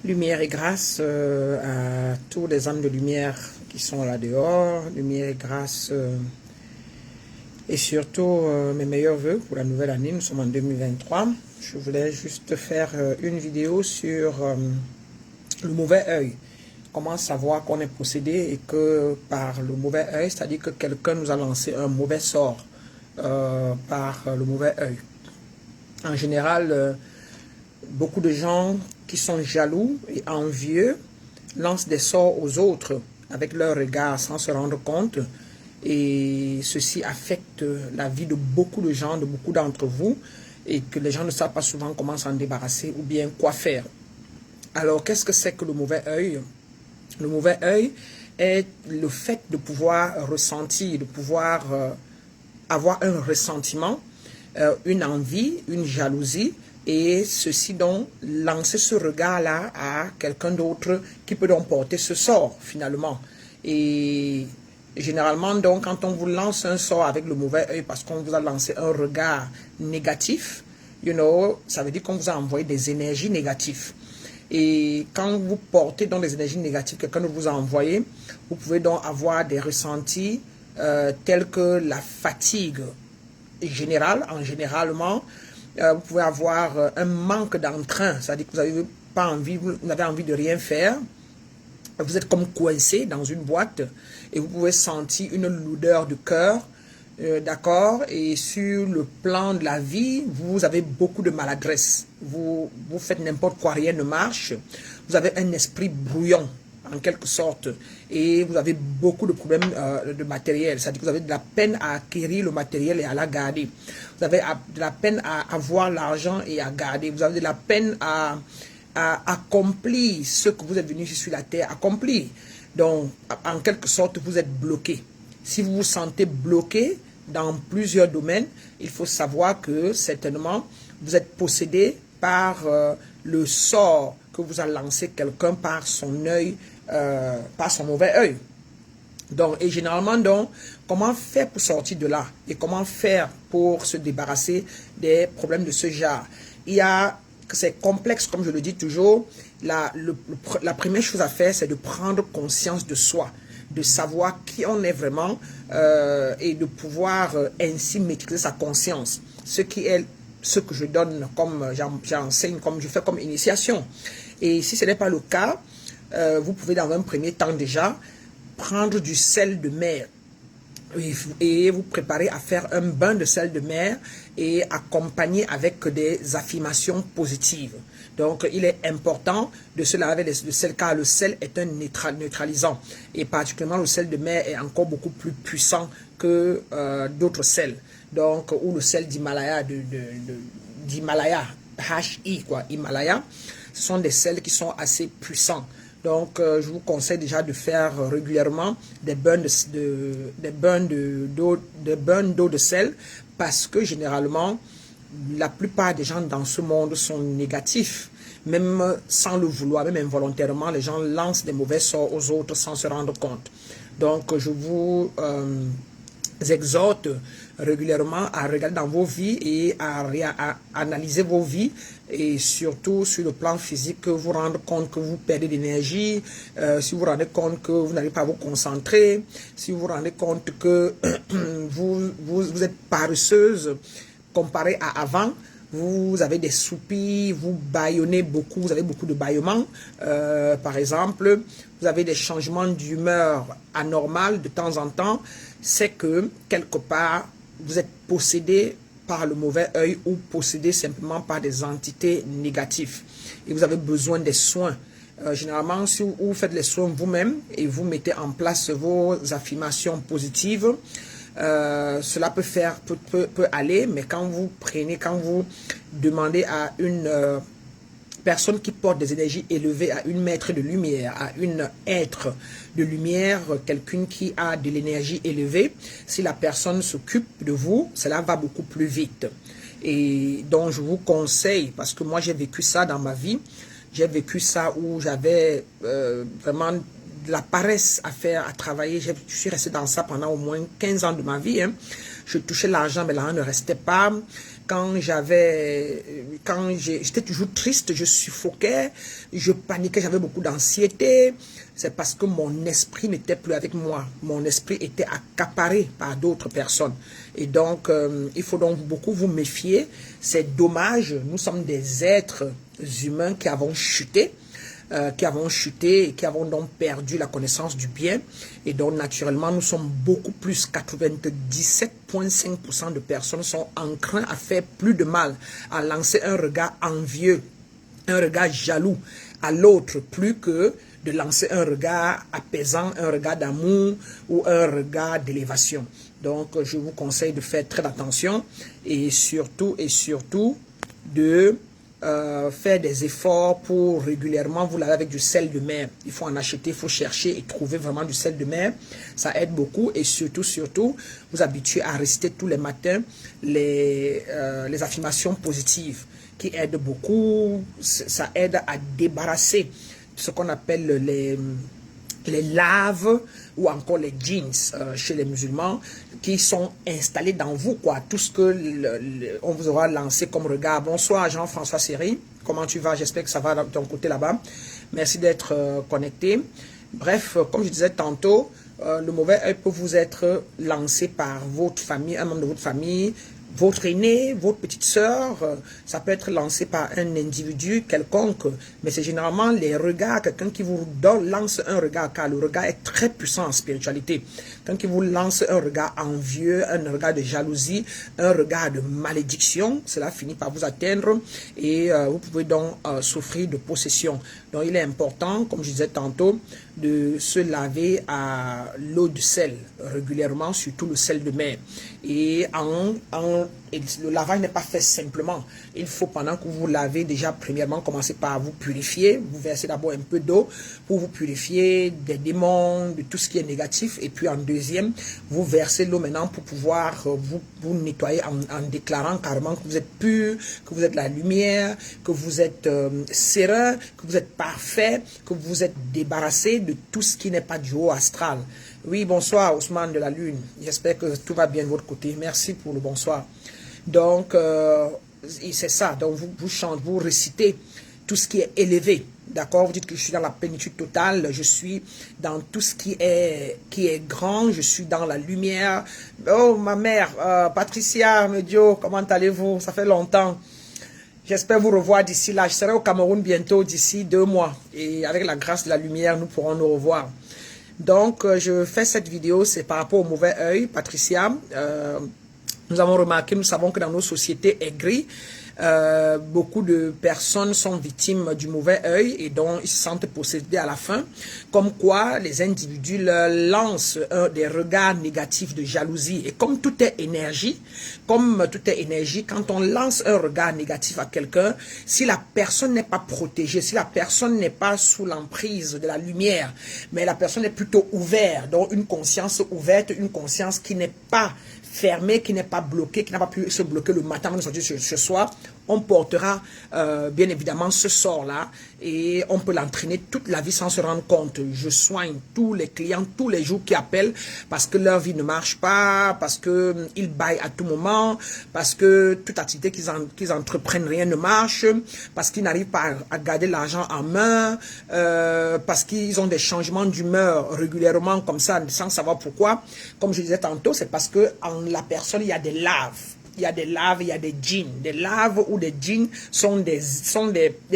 Lumière et grâce à tous les âmes de lumière qui sont là dehors. Lumière et grâce et surtout mes meilleurs voeux pour la nouvelle année. Nous sommes en 2023. Je voulais juste faire une vidéo sur le mauvais œil. Comment savoir qu'on est possédé et que par le mauvais œil, c'est-à-dire que quelqu'un nous a lancé un mauvais sort par le mauvais œil. En général, beaucoup de gens qui sont jaloux et envieux lancent des sorts aux autres avec leur regard sans se rendre compte. Et ceci affecte la vie de beaucoup de gens, de beaucoup d'entre vous, et que les gens ne savent pas souvent comment s'en débarrasser ou bien quoi faire. Alors, qu'est-ce que c'est que le mauvais œil? Le mauvais œil est le fait de pouvoir ressentir, de pouvoir avoir un ressentiment, une envie, une jalousie, et ceci donc lancer ce regard-là à quelqu'un d'autre qui peut donc porter ce sort finalement. Et généralement donc quand on vous lance un sort avec le mauvais œil parce qu'on vous a lancé un regard négatif, ça veut dire qu'on vous a envoyé des énergies négatives. Et quand vous portez donc des énergies négatives que quelqu'un vous a envoyé, vous pouvez donc avoir des ressentis tels que la fatigue générale, généralement, vous pouvez avoir un manque d'entrain, c'est-à-dire que vous n'avez pas envie, vous n'avez envie de rien faire, vous êtes comme coincé dans une boîte et vous pouvez sentir une lourdeur de cœur, d'accord, et sur le plan de la vie, vous avez beaucoup de maladresse, vous faites n'importe quoi, rien ne marche, vous avez un esprit brouillon, en quelque sorte, et vous avez beaucoup de problèmes de matériel, c'est-à-dire que vous avez de la peine à acquérir le matériel et à la garder, vous avez de la peine à avoir l'argent et à garder, vous avez de la peine à accomplir ce que vous êtes venu sur la terre accomplir. Donc, en quelque sorte, vous êtes bloqué. Si vous vous sentez bloqué dans plusieurs domaines, il faut savoir que certainement, vous êtes possédé par le sort que vous a lancé quelqu'un par son œil, par son mauvais œil. Donc, et généralement, donc, comment faire pour sortir de là? Et comment faire pour se débarrasser des problèmes de ce genre? C'est complexe, comme je le dis toujours. La première chose à faire, c'est de prendre conscience de soi, de savoir qui on est vraiment et de pouvoir ainsi maîtriser sa conscience. Ce qui est ce que je donne comme j'enseigne, comme je fais comme initiation. Et si ce n'est pas le cas, vous pouvez dans un premier temps déjà prendre du sel de mer et vous préparer à faire un bain de sel de mer et accompagner avec des affirmations positives. Donc, il est important de se laver le sel car le sel est un neutralisant et particulièrement le sel de mer est encore beaucoup plus puissant que d'autres sels. Donc, ou le sel d'Himalaya, d'Himalaya, HI quoi, Himalaya, ce sont des sels qui sont assez puissants. Donc, je vous conseille déjà de faire régulièrement des bains d'eau de sel parce que généralement, la plupart des gens dans ce monde sont négatifs. Même sans le vouloir, même involontairement, les gens lancent des mauvais sorts aux autres sans se rendre compte. Donc, je vous exhorte régulièrement à regarder dans vos vies et à analyser vos vies et surtout sur le plan physique, vous rendre compte que vous perdez d'énergie, si vous vous rendez compte que vous n'arrivez pas à vous concentrer, si vous vous rendez compte que vous êtes paresseuse comparé à avant, vous avez des soupirs, vous bâillonnez beaucoup, vous avez beaucoup de bâillements, par exemple, vous avez des changements d'humeur anormales de temps en temps, c'est que quelque part, vous êtes possédé par le mauvais œil ou possédé simplement par des entités négatives. Et vous avez besoin des soins. Généralement, si vous faites les soins vous-même et vous mettez en place vos affirmations positives, cela peut aller, mais quand vous demandez à une personne qui porte des énergies élevées, à une maître de lumière, à une être de lumière, quelqu'un qui a de l'énergie élevée, si la personne s'occupe de vous, cela va beaucoup plus vite. Et donc, je vous conseille, parce que moi, j'ai vécu ça dans ma vie, j'ai vécu ça où j'avais vraiment de la paresse à faire, à travailler. Je suis resté dans ça pendant au moins 15 ans de ma vie. Hein. Je touchais l'argent, mais l'argent ne restait pas. quand j'étais toujours triste, je suffoquais, je paniquais, j'avais beaucoup d'anxiété, c'est parce que mon esprit n'était plus avec moi. Mon esprit était accaparé par d'autres personnes. Et donc, il faut donc beaucoup vous méfier. C'est dommage, nous sommes des êtres humains qui avons chuté. Et qui avons donc perdu la connaissance du bien. Et donc, naturellement, nous sommes beaucoup plus, 97,5% de personnes sont enclins à faire plus de mal, à lancer un regard envieux, un regard jaloux à l'autre, plus que de lancer un regard apaisant, un regard d'amour ou un regard d'élévation. Donc, je vous conseille de faire très attention et surtout de faire des efforts pour régulièrement vous laver avec du sel de mer. Il faut en acheter, il faut chercher et trouver vraiment du sel de mer. Ça aide beaucoup et surtout, vous habituer à réciter tous les matins les affirmations positives qui aident beaucoup. Ça aide à débarrasser ce qu'on appelle les laves ou encore les jeans chez les musulmans qui sont installés dans vous, quoi. Tout ce que on vous aura lancé comme regard. Bonsoir Jean-François Seri, comment tu vas? J'espère que ça va de ton côté là-bas. Merci d'être connecté. Bref, comme je disais tantôt, le mauvais œil peut vous être lancé par votre famille, un membre de votre famille, votre aîné, votre petite sœur, ça peut être lancé par un individu quelconque, mais c'est généralement les regards, quelqu'un qui vous lance un regard, car le regard est très puissant en spiritualité. Quelqu'un qui vous lance un regard envieux, un regard de jalousie, un regard de malédiction, cela finit par vous atteindre et vous pouvez donc souffrir de possession. Donc il est important, comme je disais tantôt, de se laver à l'eau de sel régulièrement, surtout le sel de mer. Et le lavage n'est pas fait simplement. Il faut, pendant que vous lavez, déjà premièrement commencer par vous purifier. Vous versez d'abord un peu d'eau pour vous purifier des démons, de tout ce qui est négatif. Et puis en deuxième, vous versez l'eau maintenant pour pouvoir vous nettoyer en déclarant carrément que vous êtes pur, que vous êtes la lumière, que vous êtes serein, que vous êtes parfait, que vous êtes débarrassé de tout ce qui n'est pas du haut astral. Oui, bonsoir Ousmane de la Lune. J'espère que tout va bien de votre côté. Merci pour le bonsoir. Donc, c'est ça. Donc, vous chantez, vous récitez tout ce qui est élevé. D'accord? Vous dites que je suis dans la plénitude totale. Je suis dans tout ce qui est grand. Je suis dans la lumière. Oh, ma mère, Patricia Medio, comment allez-vous? Ça fait longtemps. J'espère vous revoir d'ici là. Je serai au Cameroun bientôt, d'ici 2 mois. Et avec la grâce de la lumière, nous pourrons nous revoir. Donc, je fais cette vidéo, c'est par rapport au mauvais œil, Patricia. Nous avons remarqué, nous savons que dans nos sociétés aigries, beaucoup de personnes sont victimes du mauvais œil et donc ils se sentent possédés à la fin. Comme quoi, les individus leur lancent des regards négatifs de jalousie. Et comme tout est énergie, quand on lance un regard négatif à quelqu'un, si la personne n'est pas protégée, si la personne n'est pas sous l'emprise de la lumière, mais la personne est plutôt ouverte, donc une conscience ouverte, une conscience qui n'est pas fermé, qui n'est pas bloqué, qui n'a pas pu se bloquer le matin avant de sortir ce soir, on portera bien évidemment ce sort-là et on peut l'entraîner toute la vie sans se rendre compte. Je soigne tous les clients, tous les jours qui appellent parce que leur vie ne marche pas, parce qu'ils baillent à tout moment, parce que toute activité qu'ils entreprennent, rien ne marche, parce qu'ils n'arrivent pas à garder l'argent en main, parce qu'ils ont des changements d'humeur régulièrement comme ça, sans savoir pourquoi. Comme je disais tantôt, c'est parce que en la personne, il y a des laves. Il y a des laves, il y a des djinns. Des laves ou des djinns sont des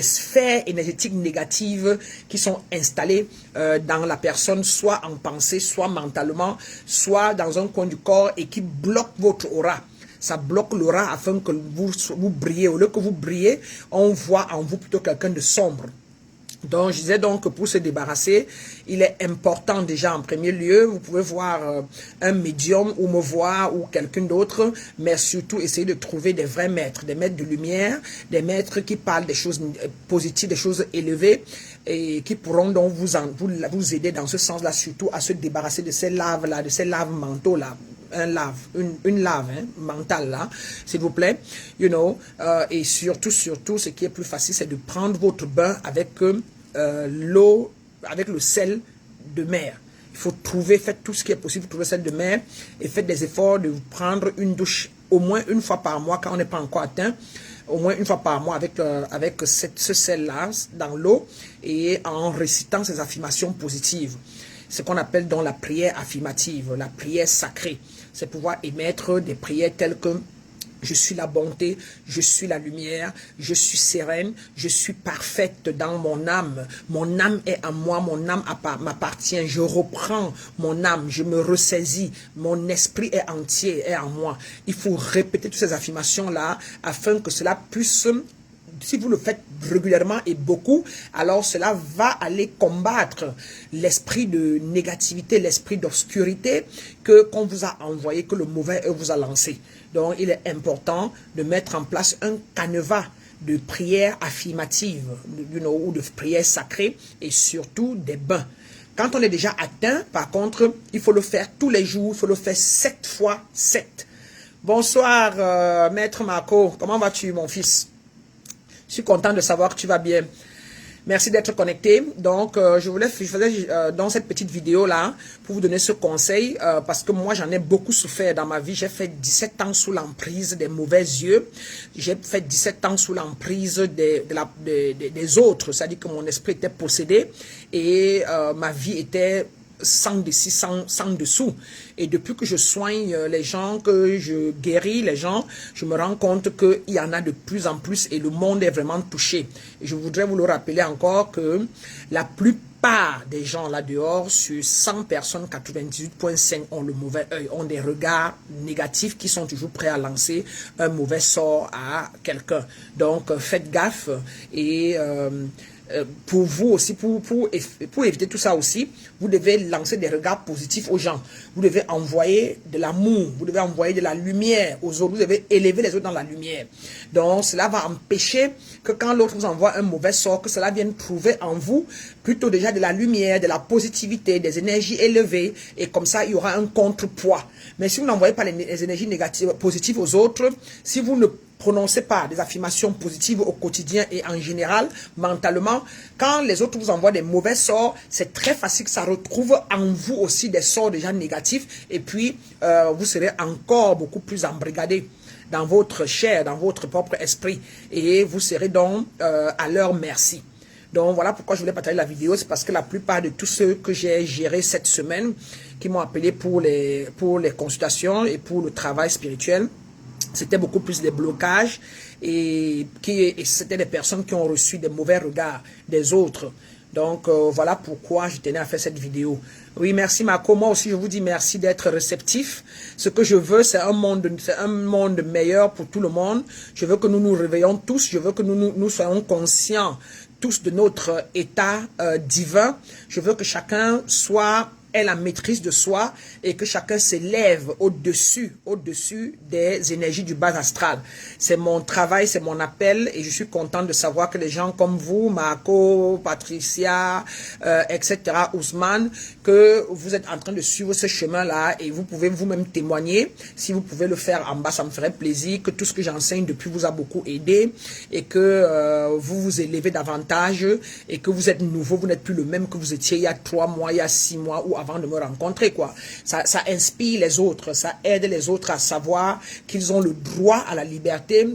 sphères énergétiques négatives qui sont installées dans la personne, soit en pensée, soit mentalement, soit dans un coin du corps et qui bloquent votre aura. Ça bloque l'aura afin que vous brillez. Au lieu que vous brillez, on voit en vous plutôt quelqu'un de sombre. Donc, je disais donc que pour se débarrasser, il est important déjà en premier lieu, vous pouvez voir un médium ou me voir ou quelqu'un d'autre, mais surtout essayer de trouver des vrais maîtres, des maîtres de lumière, des maîtres qui parlent des choses positives, des choses élevées et qui pourront donc vous aider dans ce sens-là, surtout à se débarrasser de ces laves-là, de ces laves mentaux-là. Une lave mentale là, s'il vous plaît, et surtout, ce qui est plus facile, c'est de prendre votre bain avec l'eau, avec le sel de mer. Il faut faites tout ce qui est possible pour trouver le sel de mer et faites des efforts de vous prendre une douche au moins une fois par mois, quand on n'est pas encore atteint, au moins une fois par mois avec ce sel-là dans l'eau et en récitant ces affirmations positives. Ce qu'on appelle donc la prière affirmative, la prière sacrée. C'est pouvoir émettre des prières telles que je suis la bonté, je suis la lumière, je suis sereine, je suis parfaite dans mon âme est à moi, mon âme m'appartient, je reprends mon âme, je me ressaisis, mon esprit est entier, est en moi. Il faut répéter toutes ces affirmations-là afin que cela puisse, si vous le faites régulièrement et beaucoup, alors cela va aller combattre l'esprit de négativité, l'esprit d'obscurité qu'on vous a envoyé, que le mauvais vous a lancé. Donc, il est important de mettre en place un canevas de prières affirmatives, ou de prières sacrées, et surtout des bains. Quand on est déjà atteint, par contre, il faut le faire tous les jours, il faut le faire 7 fois 7. Bonsoir, Maître Marco, comment vas-tu, mon fils? Je suis content de savoir que tu vas bien. Merci d'être connecté. Donc, je faisais dans cette petite vidéo-là pour vous donner ce conseil parce que moi, j'en ai beaucoup souffert dans ma vie. J'ai fait 17 ans sous l'emprise des mauvais yeux. J'ai fait 17 ans sous l'emprise des autres. C'est-à-dire que mon esprit était possédé et ma vie était sans dessus, sans dessous. Et depuis que je soigne les gens, que je guéris les gens, je me rends compte qu'il y en a de plus en plus et le monde est vraiment touché. Et je voudrais vous le rappeler encore que la plupart des gens là dehors, sur 100 personnes, 98,5 ont le mauvais œil, ont des regards négatifs qui sont toujours prêts à lancer un mauvais sort à quelqu'un. Donc faites gaffe et pour vous aussi, pour éviter tout ça aussi, vous devez lancer des regards positifs aux gens. Vous devez envoyer de l'amour, vous devez envoyer de la lumière aux autres, vous devez élever les autres dans la lumière. Donc, cela va empêcher que quand l'autre vous envoie un mauvais sort, que cela vienne trouver en vous plutôt déjà de la lumière, de la positivité, des énergies élevées, et comme ça, il y aura un contrepoids. Mais si vous n'envoyez pas les énergies négatives, positives aux autres, si vous ne prononcez pas des affirmations positives au quotidien et en général, mentalement, quand les autres vous envoient des mauvais sorts, c'est très facile que ça retrouve en vous aussi des sorts déjà négatifs et puis vous serez encore beaucoup plus embrigadé dans votre chair, dans votre propre esprit et vous serez donc à leur merci. Donc voilà pourquoi je voulais partager la vidéo, c'est parce que la plupart de tous ceux que j'ai gérés cette semaine, qui m'ont appelé pour les consultations et pour le travail spirituel, c'était beaucoup plus des blocages et c'était des personnes qui ont reçu des mauvais regards des autres. Donc, voilà pourquoi je tenais à faire cette vidéo. Oui, merci Marco. Moi aussi, je vous dis merci d'être réceptif. Ce que je veux, c'est un monde meilleur pour tout le monde. Je veux que nous nous réveillons tous. Je veux que nous soyons conscients tous de notre état divin. Je veux que chacun ait la maîtrise de soi et que chacun s'élève au-dessus des énergies du bas astral. C'est mon travail, c'est mon appel et je suis content de savoir que les gens comme vous, Marco, Patricia, etc., Ousmane, que vous êtes en train de suivre ce chemin-là et vous pouvez vous-même témoigner. Si vous pouvez le faire en bas, ça me ferait plaisir, que tout ce que j'enseigne depuis vous a beaucoup aidé et que vous vous élevez davantage et que vous êtes nouveau, vous n'êtes plus le même que vous étiez il y a 3 mois, il y a 6 mois ou avant de me rencontrer, quoi. Ça inspire les autres, ça aide les autres à savoir qu'ils ont le droit à la liberté,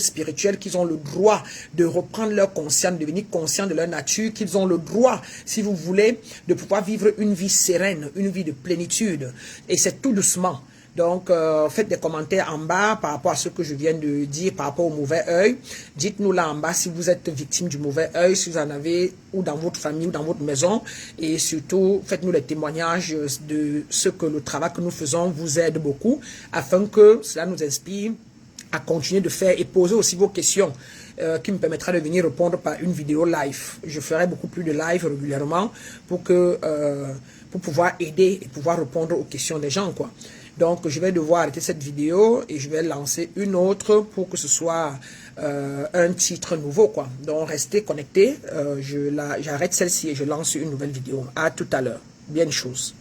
spirituelle, qu'ils ont le droit de reprendre leur conscience, de devenir conscients de leur nature, qu'ils ont le droit, si vous voulez, de pouvoir vivre une vie sereine, une vie de plénitude. Et c'est tout doucement. Donc, faites des commentaires en bas par rapport à ce que je viens de dire, par rapport au mauvais œil. Dites-nous là en bas si vous êtes victime du mauvais œil, si vous en avez, ou dans votre famille, ou dans votre maison. Et surtout, faites-nous les témoignages de ce que le travail que nous faisons vous aide beaucoup, afin que cela nous inspire à continuer de faire et poser aussi vos questions qui me permettra de venir répondre par une vidéo live. Je ferai beaucoup plus de live régulièrement pour pouvoir aider et pouvoir répondre aux questions des gens, quoi. Donc, je vais devoir arrêter cette vidéo et je vais lancer une autre pour que ce soit un titre nouveau, quoi. Donc, restez connectés. J'arrête celle-ci et je lance une nouvelle vidéo. À tout à l'heure. Bien de choses.